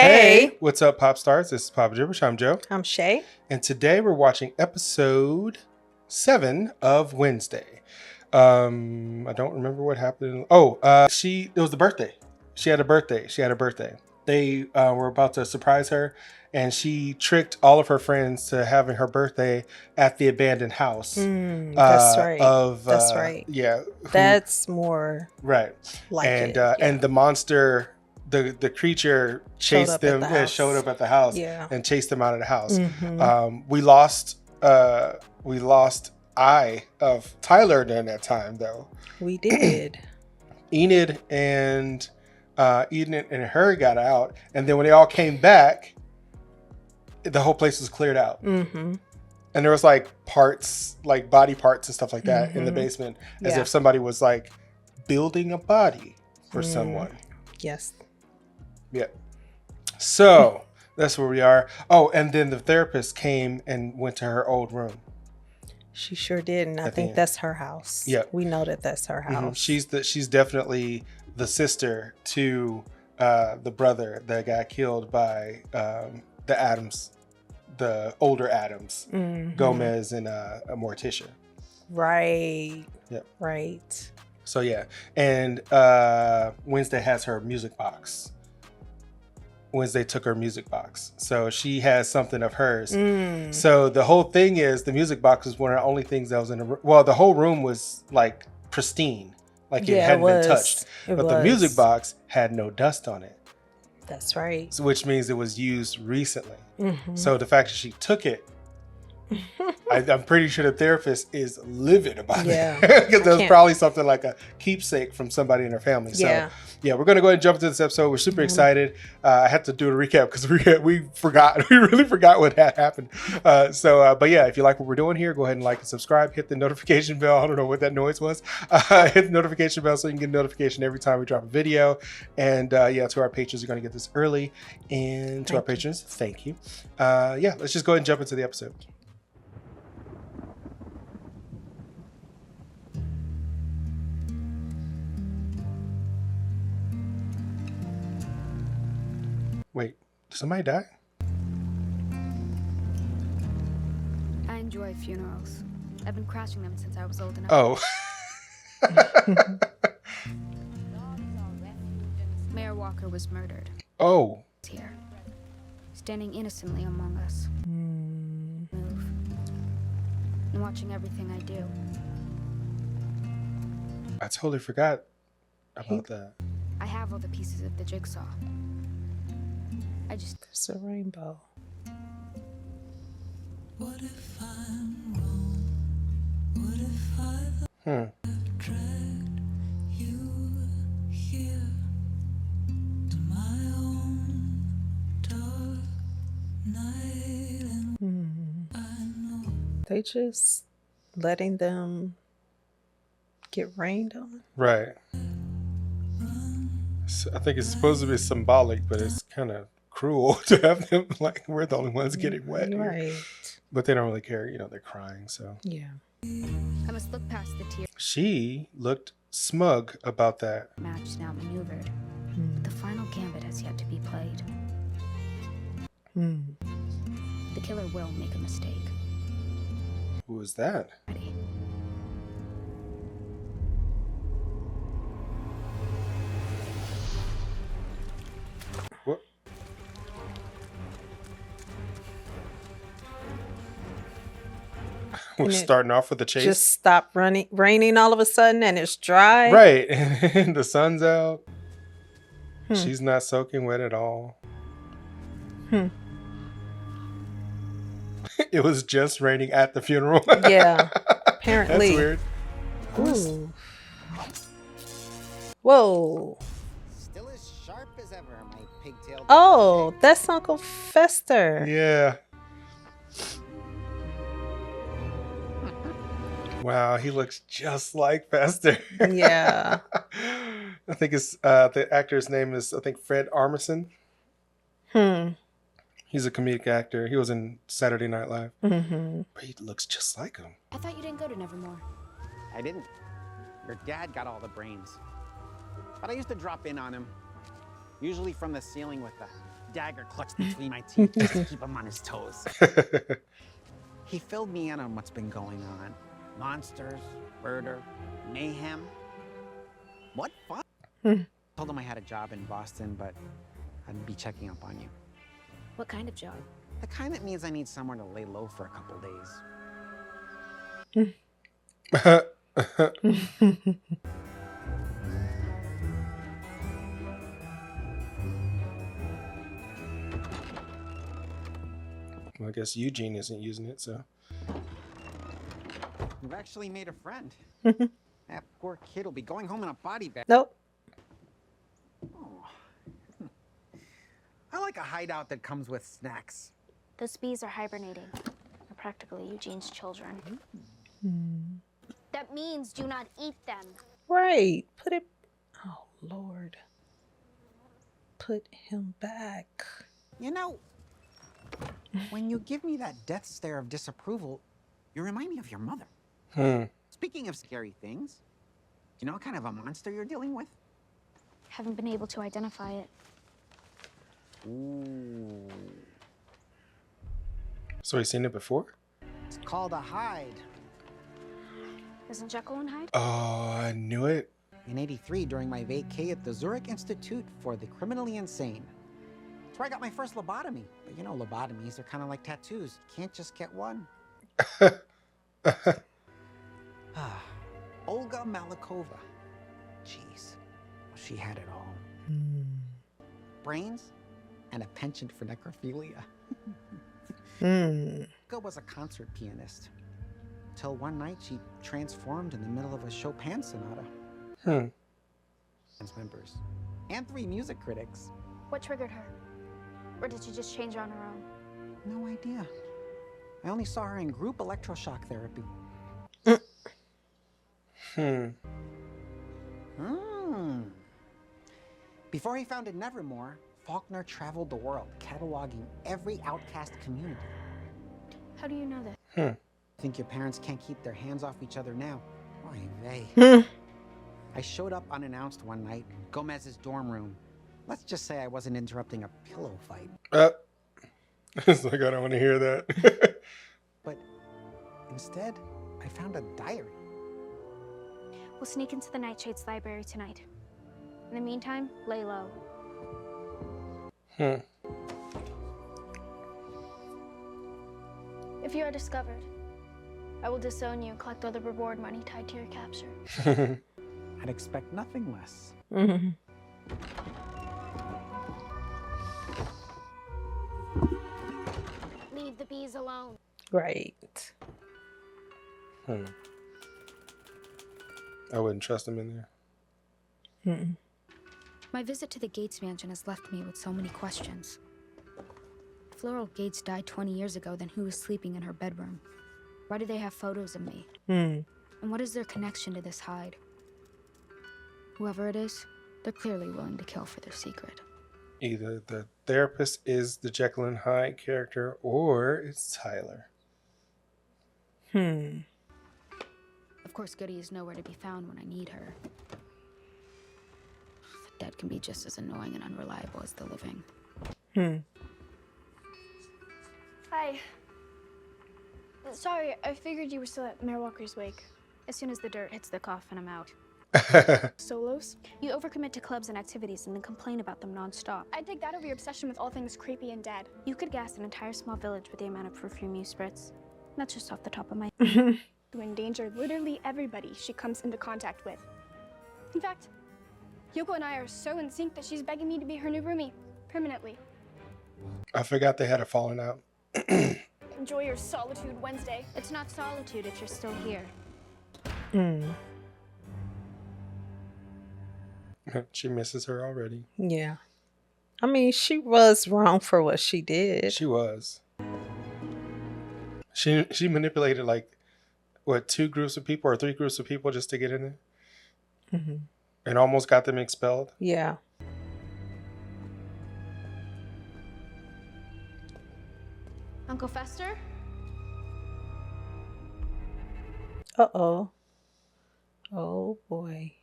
Hey, what's up, pop stars? This is Pop Jibberish. I'm Joe. I'm Shay. And today we're watching episode 7 of Wednesday. I don't remember what happened. It was the birthday. She had a birthday. They were about to surprise her, and she tricked all of her friends to having her birthday at the abandoned house. That's right. That's right. Yeah. That's more right. like and it. And the monster, the creature chased them. Showed up at the house. And chased them out of the house. Mm-hmm. We lost eye of Tyler during that time, though. We did. Enid and her got out, and then when they all came back, the whole place was cleared out. Mm-hmm. And there was like parts, like body parts and stuff like that in the basement, as if somebody was like building a body for someone. Yes. Yeah. So that's where we are. Oh, and then the therapist came and went to her old room. She sure did, and I think that's her house. Yeah, we know that that's her house. Mm-hmm. She's definitely the sister to the brother that got killed by the Addams, the older Addams, Gomez and Morticia. Right. Yep. Right. So yeah, and Wednesday has her music box. Wednesday took her music box, so she has something of hers. So the whole thing is, the music box was one of the only things that was in the room. Well, the whole room was like pristine, like it hadn't been touched, but the music box had no dust on it. That's right. So, which means it was used recently. So the fact that she took it, I'm pretty sure the therapist is livid about it, because there's probably something like a keepsake from somebody in her family. So yeah, we're gonna go ahead and jump into this episode. We're super excited. I had to do a recap because we really forgot what had happened. But yeah, if you like what we're doing here, go ahead and like and subscribe. Hit the notification bell. I don't know what that noise was. Hit the notification bell so you can get a notification every time we drop a video. And to our patrons, you're gonna get this early. And to our patrons, thank you. Let's just go ahead and jump into the episode. Wait, did somebody die? I enjoy funerals. I've been crashing them since I was old enough. Oh. Mayor Walker was murdered. Oh. Here, standing innocently among us. Move. And watching everything I do. I totally forgot about that. I have all the pieces of the jigsaw. There's a rainbow. What if I'm wrong? What if I've dragged you here to my own dark night? And I know They just letting them get rained on. Right. So I think it's supposed to be symbolic, but it's kind of cruel to have them like we're the only ones getting wet. Right. But they don't really care, they're crying, so. Yeah. I must look past the tears. She looked smug about that. Match now maneuvered. But the final gambit has yet to be played. The killer will make a mistake. Who was that? Ready. What? We're starting off with the chase. Just stopped raining all of a sudden, and it's dry. Right. And the sun's out. She's not soaking wet at all. It was just raining at the funeral. Yeah. Apparently. That's weird. Ooh. Whoa. Still as sharp as ever, my pigtailed. Oh, that's Uncle Fester. Yeah. Wow, he looks just like Fester. Yeah. I think it's the actor's name is Fred Armisen. He's a comedic actor. He was in Saturday Night Live. But he looks just like him. I thought you didn't go to Nevermore. I didn't. Your dad got all the brains. But I used to drop in on him. Usually from the ceiling with the dagger clutched between my teeth just to keep him on his toes. He filled me in on what's been going on. Monsters, murder, mayhem. What fun! Told him I had a job in Boston, but I'd be checking up on you. What kind of job? The kind that means I need somewhere to lay low for a couple days. Well, I guess Eugene isn't using it, so. You've actually made a friend. That poor kid will be going home in a body bag. Nope. Oh. I like a hideout that comes with snacks. Those bees are hibernating. They're practically Eugene's children. That means do not eat them. Right. Put it. Oh, Lord. Put him back. You know, when you give me that death stare of disapproval, you remind me of your mother. Speaking of scary things, do you know what kind of a monster you're dealing with? Haven't been able to identify it. Ooh. So he's seen it before? It's called a hide. Isn't Jekyll and Hyde? Oh, I knew it. In '83, during my vacay at the Zurich Institute for the Criminally Insane. That's where I got my first lobotomy. But you know, lobotomies are kind of like tattoos. You can't just get one. Olga Malikova. Jeez, she had it all. Brains and a penchant for necrophilia. Olga was a concert pianist. Till one night she transformed in the middle of a Chopin sonata. Members and 3 music critics. What triggered her? Or did she just change on her own? No idea. I only saw her in group electroshock therapy. Before he founded Nevermore, Faulkner traveled the world, cataloging every outcast community. How do you know that? Think your parents can't keep their hands off each other now? Oy vey. I showed up unannounced one night in Gomez's dorm room. Let's just say I wasn't interrupting a pillow fight. It's like, I don't want to hear that. But instead, I found a diary. We'll sneak into the Nightshade's library tonight. In the meantime, lay low. If you are discovered, I will disown you and collect all the reward money tied to your capture. I'd expect nothing less. Leave the bees alone. Right. I wouldn't trust him in there. My visit to the Gates mansion has left me with so many questions. If Laurel Gates died 20 years ago, then who was sleeping in her bedroom? Why do they have photos of me? And what is their connection to this hide? Whoever it is, they're clearly willing to kill for their secret. Either the therapist is the Jekyll and Hyde character, or it's Tyler. Of course, Goody is nowhere to be found when I need her. The dead can be just as annoying and unreliable as the living. Hi. Sorry, I figured you were still at Mayor Walker's wake. As soon as the dirt hits the coffin, I'm out. Solos? You overcommit to clubs and activities and then complain about them non-stop. I'd take that over your obsession with all things creepy and dead. You could gas an entire small village with the amount of perfume you spritz. That's just off the top of my... To endanger literally everybody she comes into contact with. In fact, Yoko and I are so in sync that she's begging me to be her new roomie. Permanently. I forgot they had a falling out. Enjoy your solitude, Wednesday. It's not solitude if you're still here. She misses her already. Yeah. I mean, she was wrong for what she did. She was. She manipulated like, what, 2 groups of people or 3 groups of people just to get in there? And almost got them expelled? Yeah. Uncle Fester? Uh-oh. Oh, boy.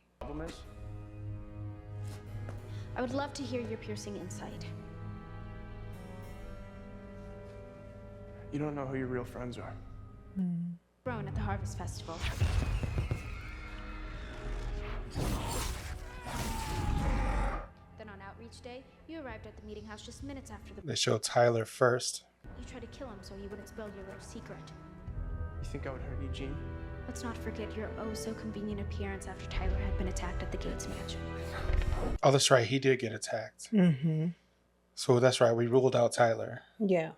I would love to hear your piercing insight. You don't know who your real friends are. Thrown at the Harvest Festival. Then on outreach day, you arrived at the meeting house just minutes after the... They show Tyler first. You tried to kill him so he wouldn't spill your little secret. You think I would hurt Eugene? Let's not forget your oh-so-convenient appearance after Tyler had been attacked at the Gates mansion. Oh, that's right. He did get attacked. Mm-hmm. So that's right. We ruled out Tyler. Yeah.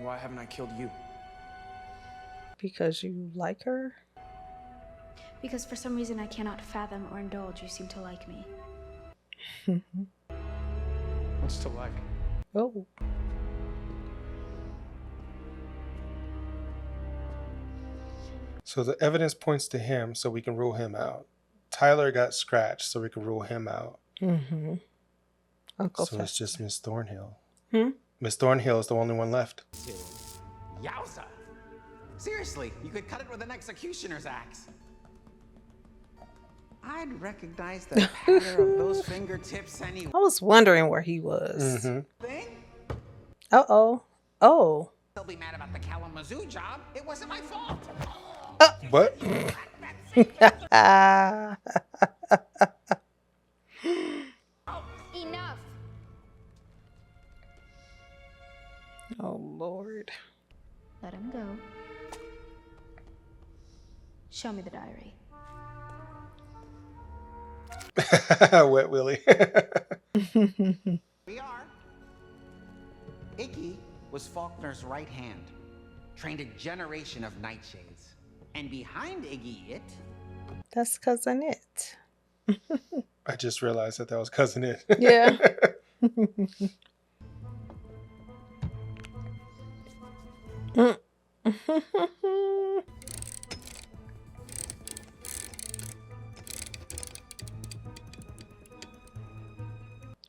Why haven't I killed you? Because you like her? Because for some reason I cannot fathom or indulge you seem to like me. What's to like? Oh. So the evidence points to him, so we can rule him out. Tyler got scratched, so we can rule him out. Mm-hmm. Uncle So it's just Miss Thornhill. Hmm? Miss Thornhill is the only one left. Yowza! Seriously, you could cut it with an executioner's axe. I'd recognize the pattern of those fingertips anyway. I was wondering where he was. Mm-hmm. Thing? Uh-oh. Oh. They'll be mad about the Kalamazoo job. It wasn't my fault. What? Enough! Oh, Lord. Let him go. Show me the diary. Wet Willie. We are. Iggy was Faulkner's right hand. Trained a generation of Nightshades. And behind Iggy It... That's Cousin It. I just realized that was Cousin It. Yeah.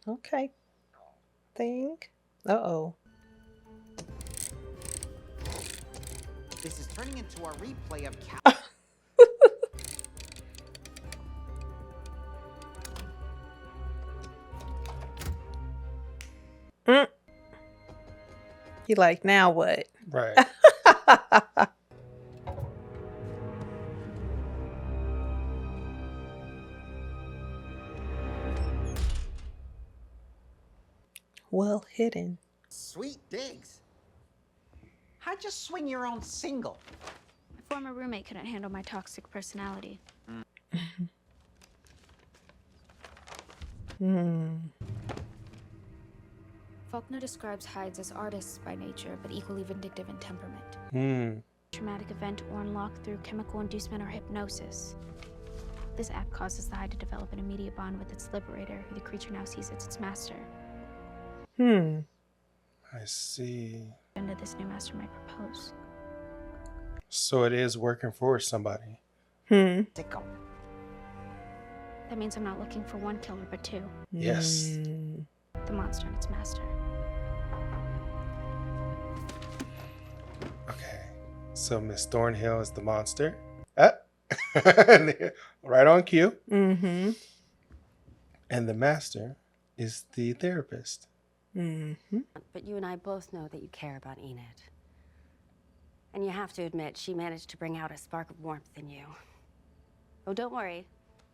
Okay. Thing. Uh-oh. This is turning into a replay of He like, now what? Right. Well hidden. Sweet digs. How'd you swing your own single? My former roommate couldn't handle my toxic personality. Faulkner describes Hydes as artists by nature, but equally vindictive in temperament. Traumatic event or unlocked through chemical inducement or hypnosis. This act causes the Hyde to develop an immediate bond with its liberator, who the creature now sees as its master. I see. And that this new master might propose. So it is working for somebody. Sicko. That means I'm not looking for one killer, but two. Yes. The monster and its master. Okay. So Miss Thornhill is the monster. Right on cue. Mm-hmm. And the master is the therapist. Mm-hmm. But you and I both know that you care about Enid. And you have to admit, she managed to bring out a spark of warmth in you. Oh, don't worry.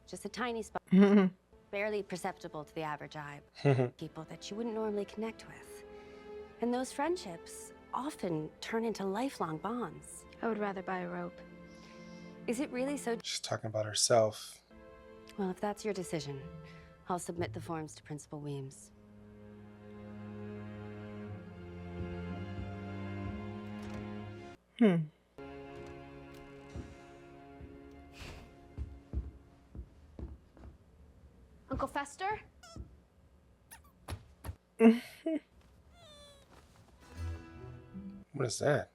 Just a tiny spark. Barely perceptible to the average eye. People that you wouldn't normally connect with. And those friendships often turn into lifelong bonds. I would rather buy a rope. Is it really so? She's talking about herself. Well, if that's your decision, I'll submit the forms to Principal Weems. Uncle Fester? What is that?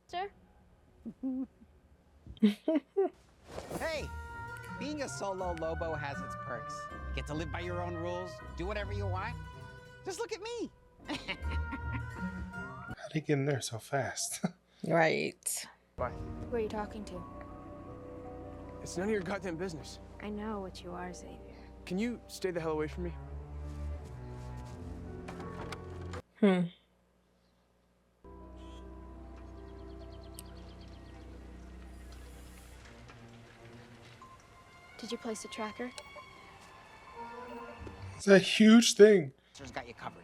Sir? Hey, being a solo Lobo has its perks. You get to live by your own rules, do whatever you want. Just look at me. How'd he get in there so fast? Right. Why? Who are you talking to? It's none of your goddamn business. I know what you are, Xavier. Can you stay the hell away from me? Did you place a tracker? It's a huge thing. Monsters got you covered.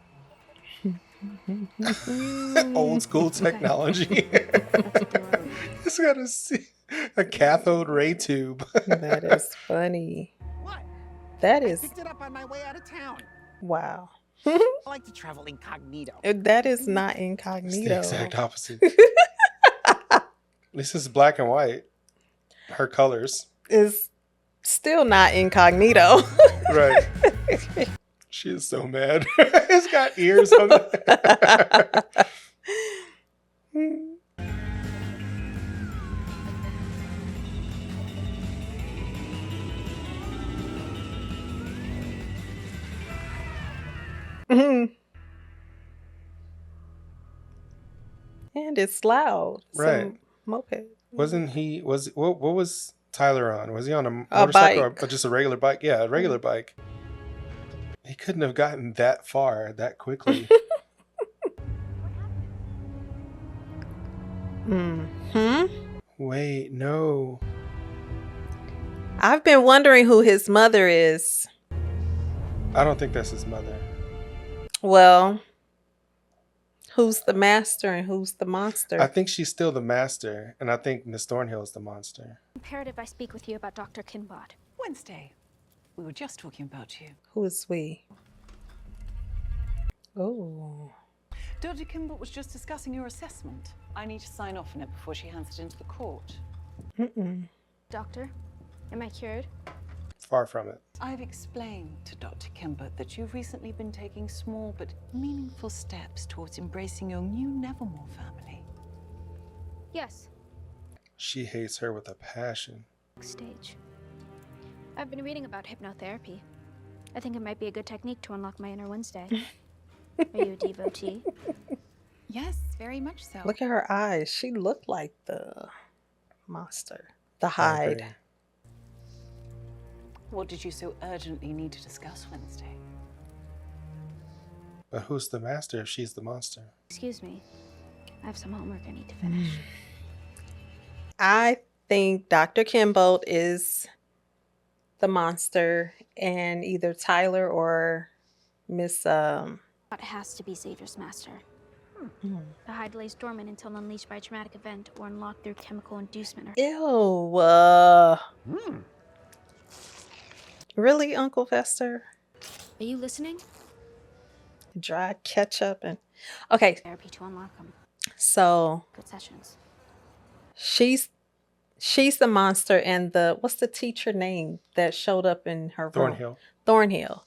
Old school technology. It's got a cathode ray tube. That is funny. What? That I is picked it up on my way out of town. wow. I like to travel incognito. That is not It's the incognito. exact opposite. At least it's black and white. Her colors. Is still not incognito. Right. She is so mad. It's got ears on it. And it's loud. Right. Some moped. Wasn't he? What was Tyler on? Was he on a motorcycle bike. or just a regular bike? Yeah, a regular bike. He couldn't have gotten that far that quickly. Wait, no. I've been wondering who his mother is. I don't think that's his mother. Well, who's the master and who's the monster? I think she's still the master, and I think Miss Thornhill is the monster. Imperative I speak with you about Dr. Kinbot. Wednesday. We were just talking about you. Who is we? Oh. Dr. Kimball was just discussing your assessment. I need to sign off on it before she hands it into the court. Doctor, am I cured? Far from it. I've explained to Dr. Kimball that you've recently been taking small but meaningful steps towards embracing your new Nevermore family. Yes. She hates her with a passion. Stage. I've been reading about hypnotherapy. I think it might be a good technique to unlock my inner Wednesday. Are you a devotee? Yes, very much so. Look at her eyes. She looked like the monster. The I hide. agree. What did you so urgently need to discuss Wednesday? But who's the master if she's the monster? Excuse me. I have some homework I need to finish. I think Dr. Kimball is the monster and either Tyler or Miss It has to be Xavier's master. The hide lays dormant until unleashed by a traumatic event or unlocked through chemical inducement. Ew. Really, Uncle Fester? Are you listening? Dry ketchup and okay. Therapy to unlock them. So Good sessions. she's the monster, and what's the teacher name that showed up in her room? Thornhill. Thornhill.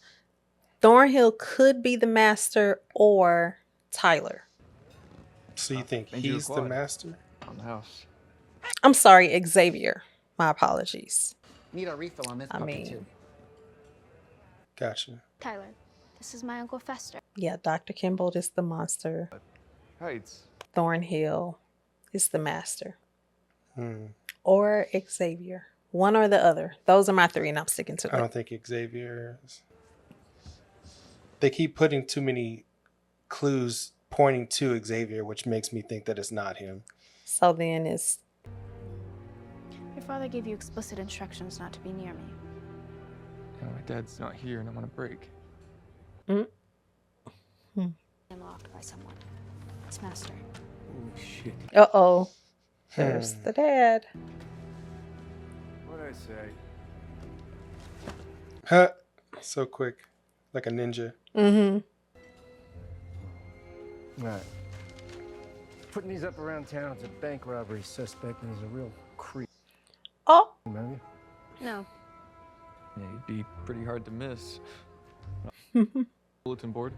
Thornhill could be the master or Tyler. So you think Thank you, he's the Quad. master? On the house. I'm sorry, Xavier. My apologies. Need a refill on this I puppy mean- too. Gotcha. Tyler, this is my Uncle Fester. Yeah, Dr. Kimball is the monster. Heights. Thornhill is the master. Hmm. Or Xavier. One or the other. Those are my three, and I'm sticking to I it. don't think Xavier is. They keep putting too many clues pointing to Xavier, which makes me think that it's not him. So then it's Your father gave you explicit instructions not to be near me. You know, my dad's not here and I'm on a break. I'm locked by someone. It's master. Oh, shit. uh-oh. There's the dad. What'd I say? Huh. So quick. Like a ninja. Mm-hmm. Right. Putting these up around town as a bank robbery suspect is a real creep. Oh. Remember you? No. Yeah, you'd be pretty hard to miss. Bulletin board.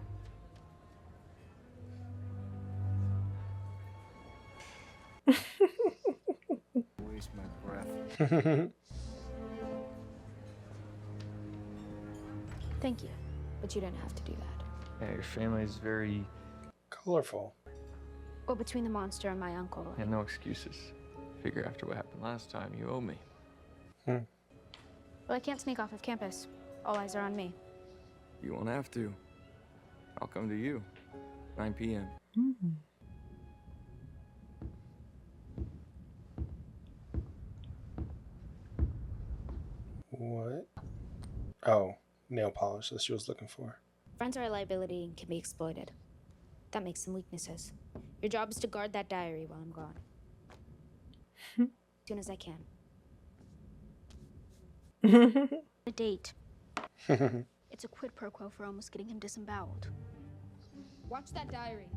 Waste my breath. Thank you. But you didn't have to do that. Yeah, your family's very... Colorful. Well, between the monster and my uncle. Yeah, no excuses. Figure after what happened last time, you owe me. Well, I can't sneak off of campus. All eyes are on me. You won't have to. I'll come to you. 9 p.m. What? Oh, nail polish that she was looking for. Friends are a liability and can be exploited. That makes them weaknesses. Your job is to guard that diary while I'm gone. As soon as I can. A date. It's a quid pro quo for almost getting him disemboweled. Watch that diary.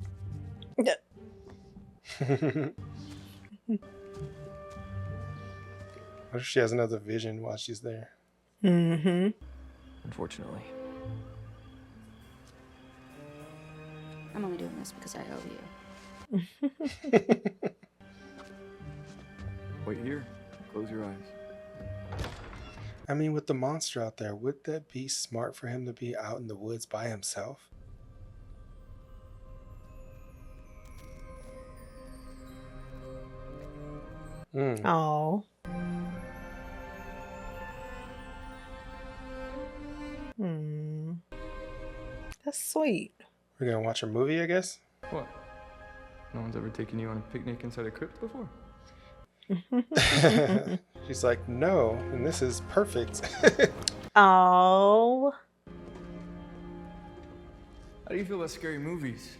What if she has another vision while she's there? Unfortunately. I'm only doing this because I owe you. Wait here. Close your eyes. I mean, with the monster out there, would that be smart for him to be out in the woods by himself? Oh. That's sweet. We're gonna watch a movie, I guess? What? No one's ever taken you on a picnic inside a crypt before? She's like, no, and this is perfect. Oh. How do you feel about scary movies?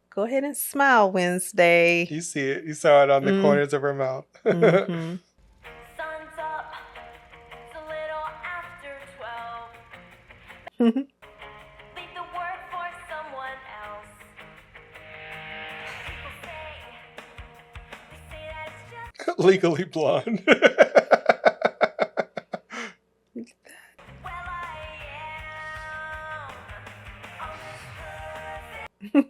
Go ahead and smile, Wednesday. You see it. You saw it on the corners of her mouth. Sun's up. It's a little after 12. Leave the work for someone else. People say that it's just Legally Blonde. well I am.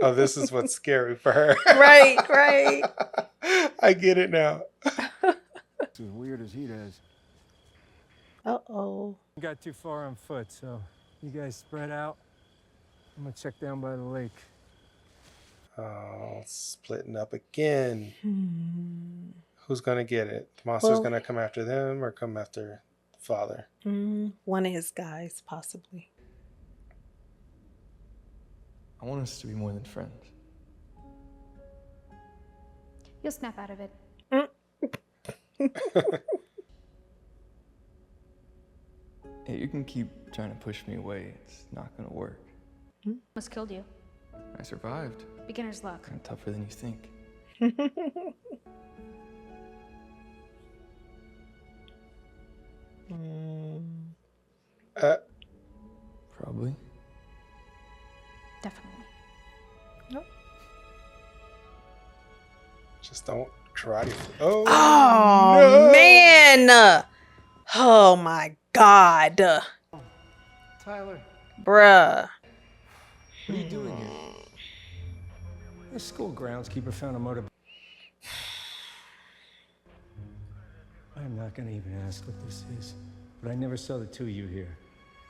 Oh, this is what's scary for her. Right, right. I get it now. It's as weird as he does. Uh-oh. We got too far on foot, so you guys spread out. I'm gonna check down by the lake. Oh, splitting up again. Who's gonna get it? The monster's gonna come after them or come after the father? One of his guys, possibly. I want us to be more than friends. You'll snap out of it. Hey, you can keep trying to push me away. It's not gonna work. Almost killed you. I survived. Beginner's luck. I'm tougher than you think. Probably. Definitely. Just don't try to. Oh, Oh, no. man. Oh, my God. Tyler, Bruh. what are you doing here? The school groundskeeper found a motor. I'm not gonna even ask what this is, but I never saw the two of you here.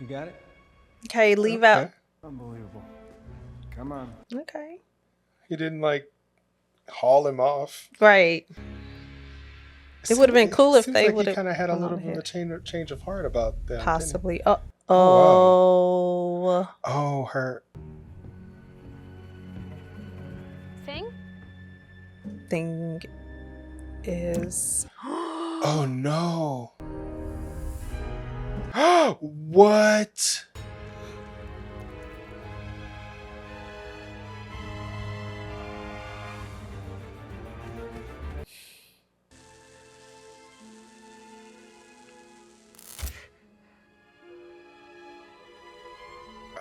You got it? Okay, leave out. Unbelievable. Come on. Okay. He didn't like haul him off. Right. It would have been cool if Seems they like would he have kind of had a little bit of a change of heart about them. possibly. Didn't he? Oh. Oh, her Thing? Thing is. Oh no. What?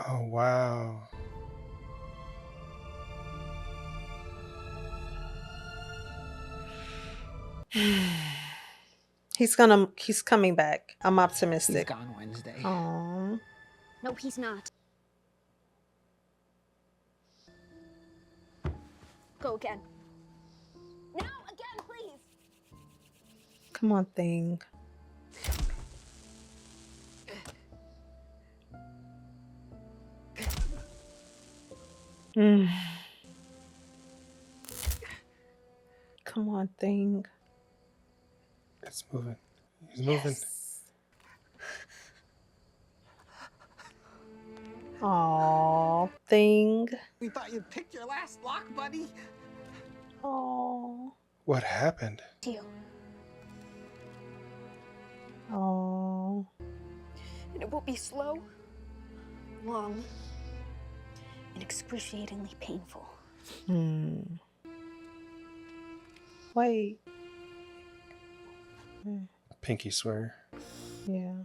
Oh wow. He's coming back. I'm optimistic. He's gone Wednesday. Aww. No, he's not. Go again. No, again, please. Come on, thing. Come on, thing. It's moving. He's moving. Yes. Aw, thing. We thought you'd picked your last lock, buddy. Aw. What happened? You. Aw. And it will be slow, long, and excruciatingly painful. Wait. Pinky swear. Yeah.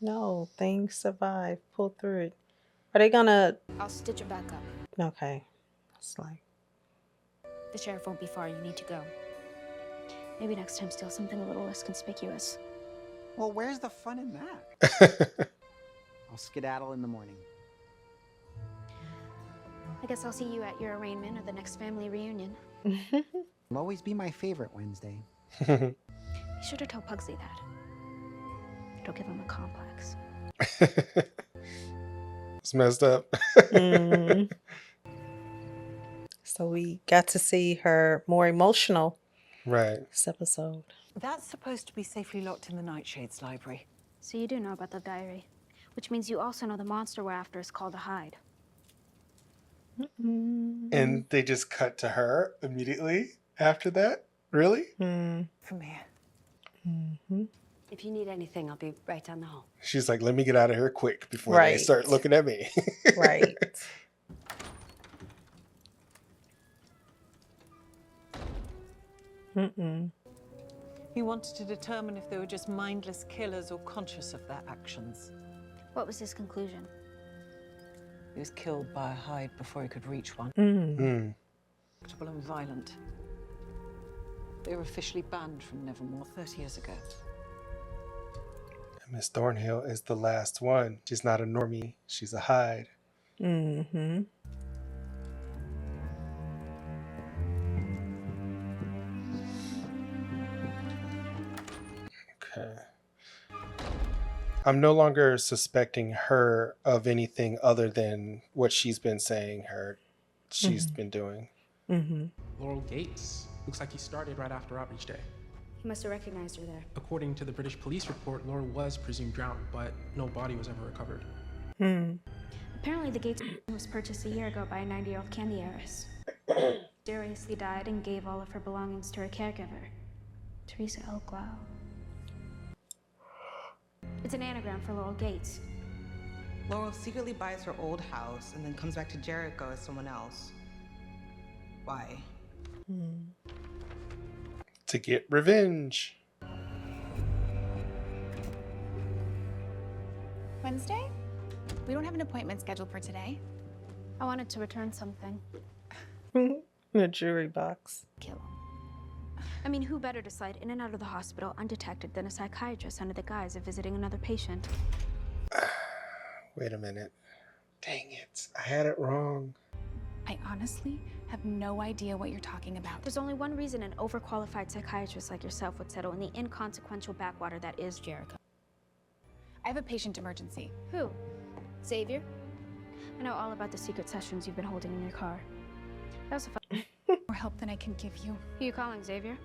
No, things survive. Pull through it. Are they gonna? I'll stitch it back up. Okay. It's like. The sheriff won't be far. You need to go. Maybe next time steal something a little less conspicuous. Well, where's the fun in that? I'll skedaddle in the morning. I guess I'll see you at your arraignment or the next family reunion. It'll always be my favorite Wednesday. Be sure to tell Pugsley that. Don't give him a complex. It's messed up. So we got to see her more emotional this episode. That's supposed to be safely locked in the Nightshade's library. So you do know about the diary, which means you also know the monster we're after is called a Hyde. And they just cut to her immediately after that? Really? From here. If you need anything, I'll be right down the hall. She's like, let me get out of here quick before they start looking at me. Right. He wanted to determine if they were just mindless killers or conscious of their actions. What was his conclusion? He was killed by a Hyde before he could reach one. Mm. Predictable and violent. They were officially banned from Nevermore 30 years ago. Miss Thornhill is the last one. She's not a normie. She's a Hyde. Mm-hmm. Okay. I'm no longer suspecting her of anything other than what she's been saying she's been doing. Laurel Gates. Looks like he started right after Outreach Day. He must have recognized her there. According to the British police report, Laura was presumed drowned, but no body was ever recovered. Apparently the Gates was purchased a year ago by a 90-year-old candy heiress. Mysteriously died and gave all of her belongings to her caregiver, Teresa L. Glau. It's an anagram for Laurel Gates. Laurel secretly buys her old house and then comes back to Jericho as someone else. Why? To get revenge. Wednesday? We don't have an appointment scheduled for today. I wanted to return something. A jewelry box. Kill him. I mean, who better to slide in and out of the hospital undetected than a psychiatrist under the guise of visiting another patient? Wait a minute. Dang it. I had it wrong. I honestly have no idea what you're talking about. There's only one reason an overqualified psychiatrist like yourself would settle in the inconsequential backwater that is Jericho. I have a patient emergency. Who? Xavier? I know all about the secret sessions you've been holding in your car. That was a fun. More help than I can give you. Who are you calling, Xavier?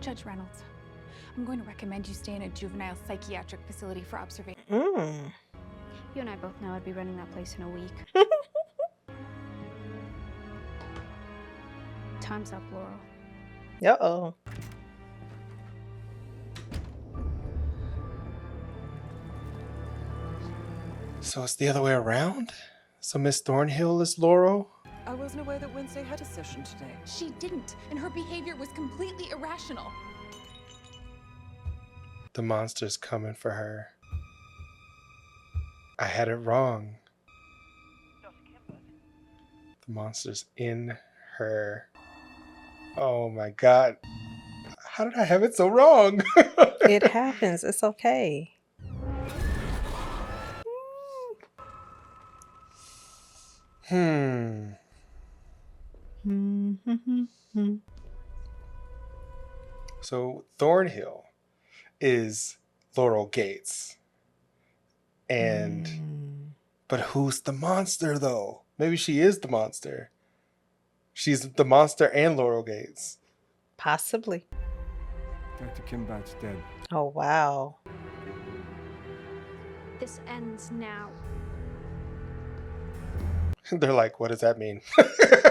Judge Reynolds. I'm going to recommend you stay in a juvenile psychiatric facility for observation. You and I both know I'd be running that place in a week. Time's up, Laurel. Uh-oh. So it's the other way around? So Miss Thornhill is Laurel? I wasn't aware that Wednesday had a session today. She didn't, and her behavior was completely irrational. The monster's coming for her. I had it wrong. The monster's in her. Oh my God. How did I have it so wrong? It happens. It's okay. So Thornhill is Laurel Gates. And but who's the monster though? Maybe she is the monster. She's the monster and Laurel Gates. Possibly. Dr. Kimbat's dead. Oh, wow. This ends now. They're like, what does that mean?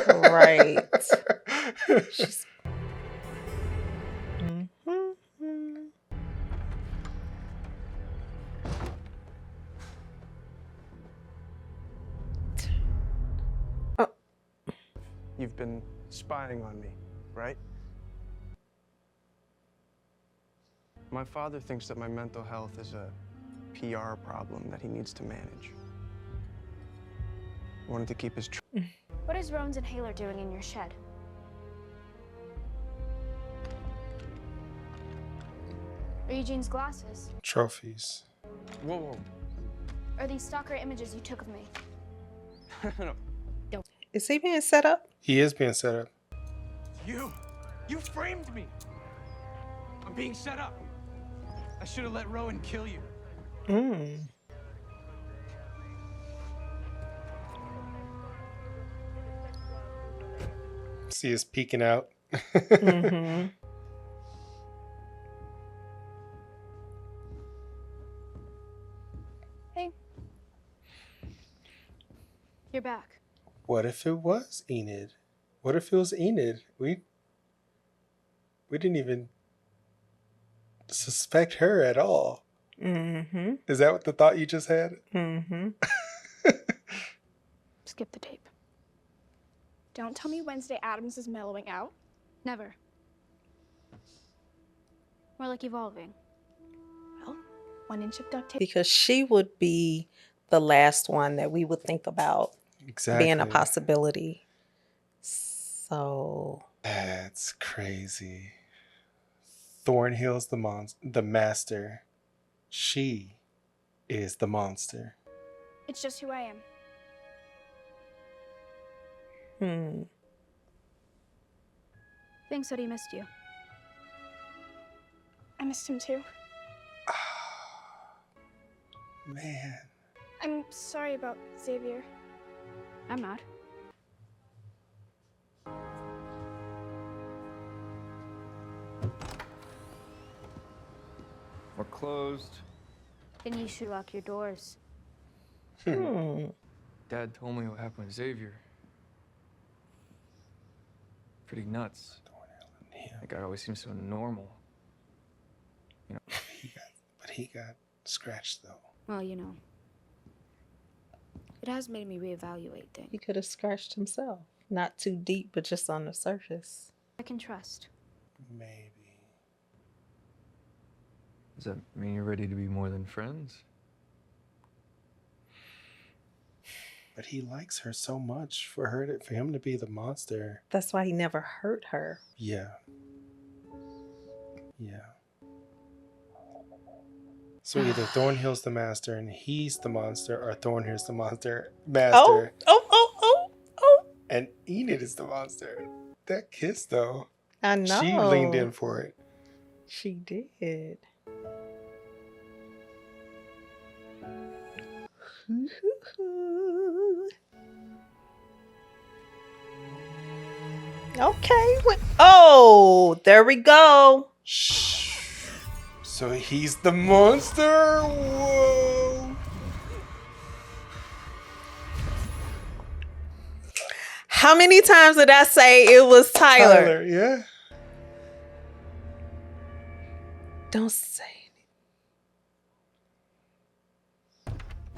Right. She's... You've been spying on me, right? My father thinks that my mental health is a PR problem that he needs to manage. I wanted to keep his... What is Rowan's inhaler doing in your shed? Are Eugene's glasses? Trophies. Whoa, whoa. Are these stalker images you took of me? No. Is he being set up? He is being set up. You framed me. I'm being set up. I should have let Rowan kill you. See us peeking out. Hey. You're back. What if it was Enid? What if it was Enid? We didn't even suspect her at all. Is that what the thought you just had? Skip the tape. Don't tell me Wednesday Addams is mellowing out. Never. More like evolving. Well, 1 inch of duct tape. Because she would be the last one that we would think about being a possibility. So that's crazy. Thornhill's the master. She is the monster. It's just who I am. Thanks that he missed you. I missed him too. Man. I'm sorry about Xavier. I'm not. We're closed. Then you should lock your doors. Dad told me what happened with Xavier. Pretty nuts. That guy always seems so normal. You know. But he got scratched though. Well, you know. It has made me reevaluate things. he could have scratched himself. Not too deep, but just on the surface. I can trust. Maybe. Does that mean you're ready to be more than friends? But he likes her so much for him to be the monster. That's why he never hurt her. Yeah. So either Thornhill's the master and he's the monster, or Thornhill's the master. Oh. And Enid is the monster. That kiss though. I know. She leaned in for it. She did. Okay. Oh, there we go. So he's the monster? Whoa. How many times did I say it was Tyler? Yeah. Don't say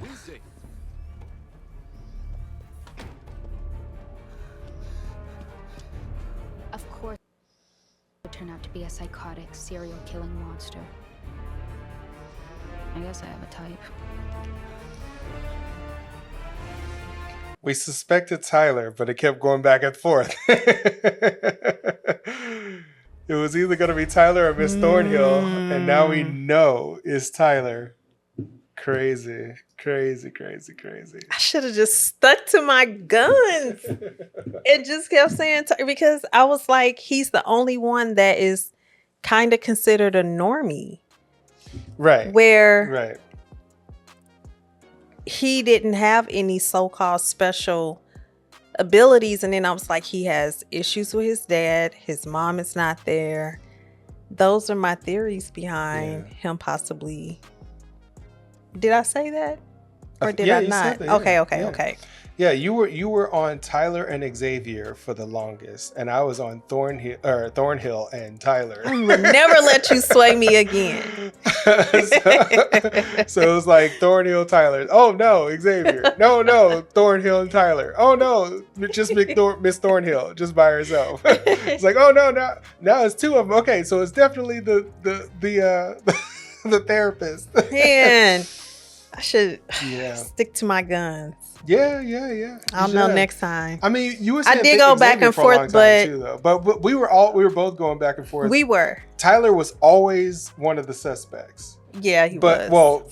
Wednesday. Of course, it turned out to be a psychotic, serial killing monster. I guess I have a type. We suspected Tyler, but it kept going back and forth. It was either going to be Tyler or Miss Thornhill, and now we know it's Tyler. Crazy. I should have just stuck to my guns and just kept saying because I was like, he's the only one that is kind of considered a normie. Right. Where he didn't have any so-called special abilities. And then I was like, he has issues with his dad. His mom is not there. Those are my theories behind him possibly. Did I say that? Or did I not? That, okay. Yeah, you were on Tyler and Xavier for the longest, and I was on Thornhill and Tyler. I would never let you sway me again. So it was like Thornhill, Tyler. Oh no, Xavier. No, Thornhill and Tyler. Oh no, just Miss Thornhill, just by herself. It's like, oh no, now it's two of them. Okay, so it's definitely the the therapist. Man, I should stick to my guns. Yeah. I'll know next time. I mean, you were saying I did go back and forth, but we were both going back and forth. We were. Tyler was always one of the suspects. Yeah, he was. But well,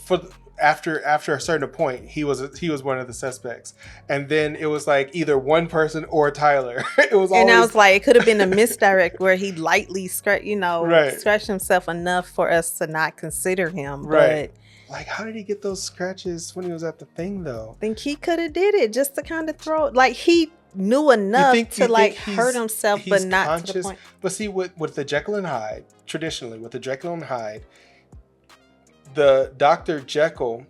after a certain point, he was one of the suspects, and then it was like either one person or Tyler. It was, and I was like, it could have been a misdirect where he lightly scratched himself enough for us to not consider him, right? But like, how did he get those scratches when he was at the thing, though? I think he could have did it just to kind of throw, like, he knew enough to like hurt himself, but not conscious, to the point. But see, with the Jekyll and Hyde, traditionally with the Jekyll and Hyde, the Dr. Jekyll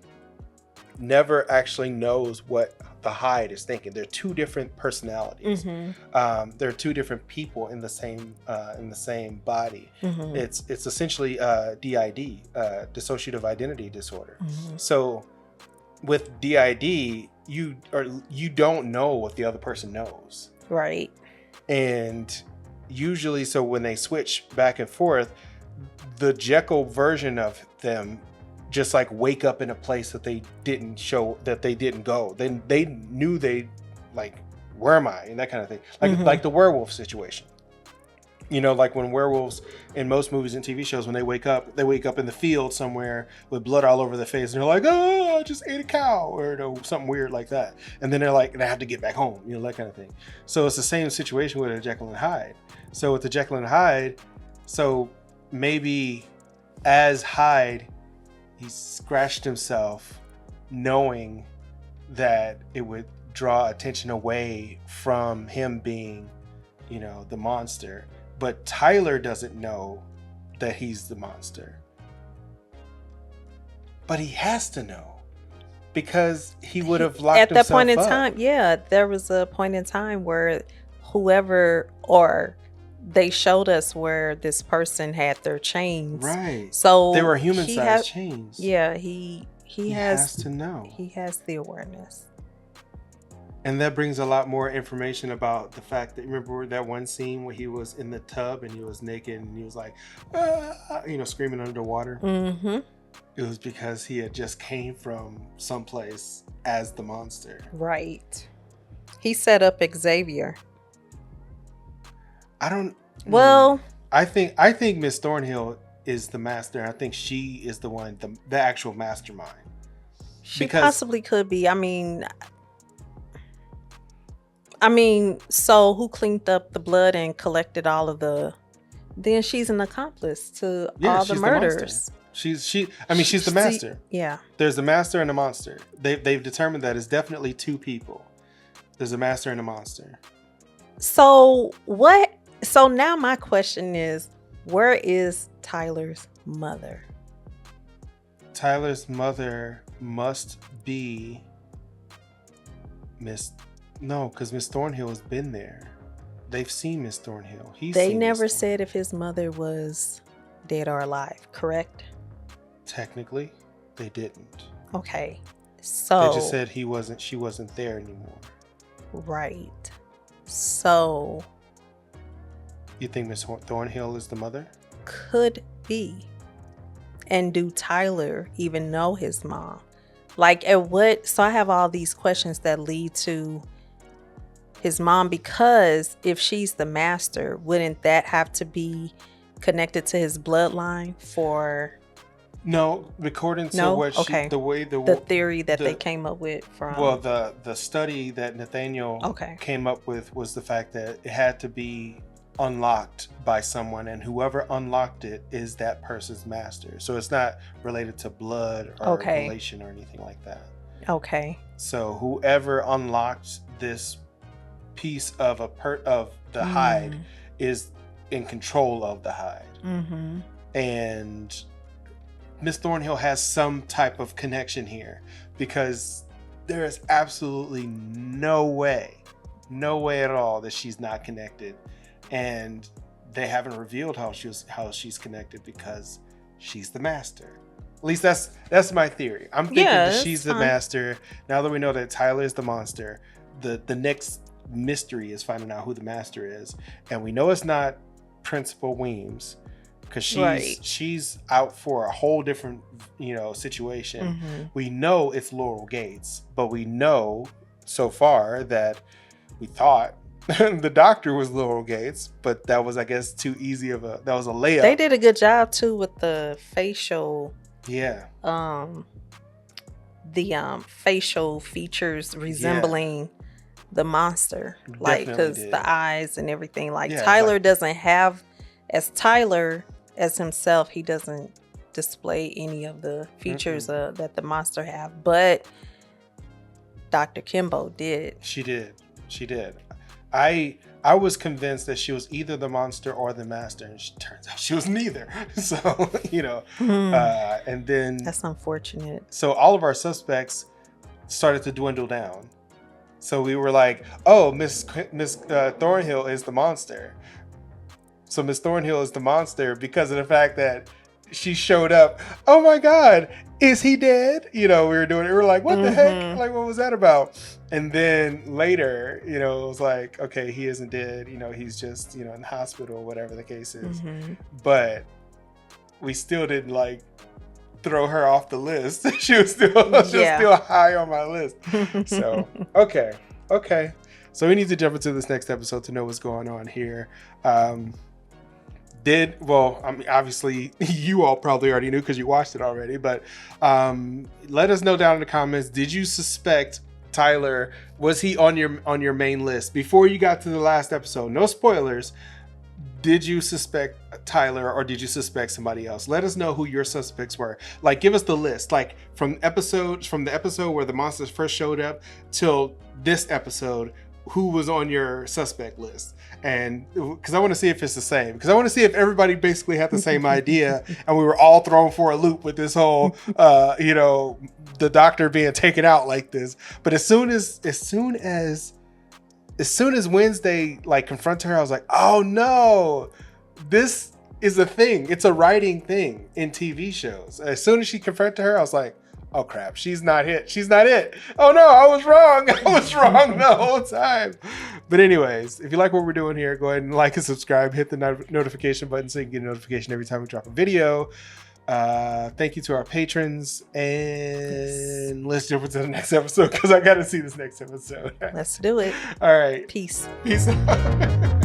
never actually knows what the Hyde is thinking. They're two different personalities. Mm-hmm. They're two different people in the same body. Mm-hmm. It's essentially DID, dissociative identity disorder. Mm-hmm. So with DID, you don't know what the other person knows, right? And usually, so when they switch back and forth, the Jekyll version of them just like wake up in a place that they didn't go. Then they knew they like, where am I? And that kind of thing. Like mm-hmm. like the werewolf situation. You know, like when werewolves in most movies and TV shows, when they wake up in the field somewhere with blood all over their face, and they're like, oh, I just ate a cow, or something weird like that. And then they're like, they have to get back home, you know, that kind of thing. So it's the same situation with a Jekyll and Hyde. So with the Jekyll and Hyde, so maybe as Hyde, he scratched himself knowing that it would draw attention away from him being, you know, the monster. But Tyler doesn't know that he's the monster. But he has to know, because he would have locked himself up. At that point in time, yeah, there was a point in time where whoever, or they showed us where this person had their chains. Right. So they were human-sized chains. Yeah, he has to know. He has the awareness. And that brings a lot more information about the fact that, remember that one scene where he was in the tub and he was naked and he was like, you know, screaming underwater? Mm-hmm. It was because he had just came from someplace as the monster. Right. He set up Xavier. Well, I think Miss Thornhill is the master. I think she is the one, the actual mastermind. She possibly could be. I mean, so who cleaned up the blood and collected all of the? Then she's an accomplice to all the murders. She's the master. Yeah. There's the master and the monster. They've determined that it's definitely two people. There's a master and a monster. So what? So now my question is, where is Tyler's mother? Tyler's mother must be because Miss Thornhill has been there. They've seen Miss Thornhill. They never said if his mother was dead or alive, correct? Technically, they didn't. Okay. So they just said she wasn't there anymore. Right. So you think Miss Thornhill is the mother? Could be. And do Tyler even know his mom? Like, at what? So I have all these questions that lead to his mom, because if she's the master, wouldn't that have to be connected to his bloodline for? No, according to the theory that they came up with from. Well, the study that Nathaniel came up with was the fact that it had to be unlocked by someone, and whoever unlocked it is that person's master. So it's not related to blood or relation or anything like that. Okay. So whoever unlocked this piece of the hide is in control of the hide. Mm-hmm. And Miss Thornhill has some type of connection here, because there is absolutely no way at all that she's not connected. And they haven't revealed how she's connected, because she's the master. At least that's my theory. I'm thinking that she's the master. Now that we know that Tyler is the monster, the next mystery is finding out who the master is. And we know it's not Principal Weems, because she's out for a whole different situation. Mm-hmm. We know it's Laurel Gates, but we know so far that we thought the doctor was Laurel Gates, but that was, I guess, too easy that was a layup. They did a good job too with the facial. Yeah. The facial features resembling the monster, like, because the eyes and everything. Like, Tyler doesn't have, as Tyler as himself, he doesn't display any of the features that the monster have, but Dr. Kimbo did. She did. I was convinced that she was either the monster or the master, and it turns out she was neither. So, and then that's unfortunate. So all of our suspects started to dwindle down. So we were like, oh, Miss Thornhill is the monster. So Miss Thornhill is the monster because of the fact that she showed up. Oh my God, is he dead? We were doing it. We were like, what the heck? Like, what was that about? And then later, it was like, okay, he isn't dead. He's just, in the hospital, whatever the case is. But we still didn't throw her off the list. She was still high on my list. So, okay. So we need to jump into this next episode to know what's going on here. Obviously you all probably already knew because you watched it already, but let us know down in the comments, did you suspect Tyler? Was he on your main list before you got to the last episode? No spoilers. Did you suspect Tyler, or did you suspect somebody else? Let us know who your suspects were. Give us the list, from the episode where the monsters first showed up till this episode. Who was on your suspect list? And because I want to see if it's the same, because I want to see if everybody basically had the same idea and we were all thrown for a loop with this whole the doctor being taken out like this. But as soon as Wednesday confronted her, I was like, oh no, this is a thing. It's a writing thing in TV shows. As soon as she confronted her, I was like, oh crap, she's not it. Oh no, I was wrong. The whole time. But anyways, if you like what we're doing here, go ahead and like and subscribe. Hit the notification button so you can get a notification every time we drop a video. Thank you to our patrons. And let's jump into the next episode because I got to see this next episode. Let's do it. All right. Peace. Out.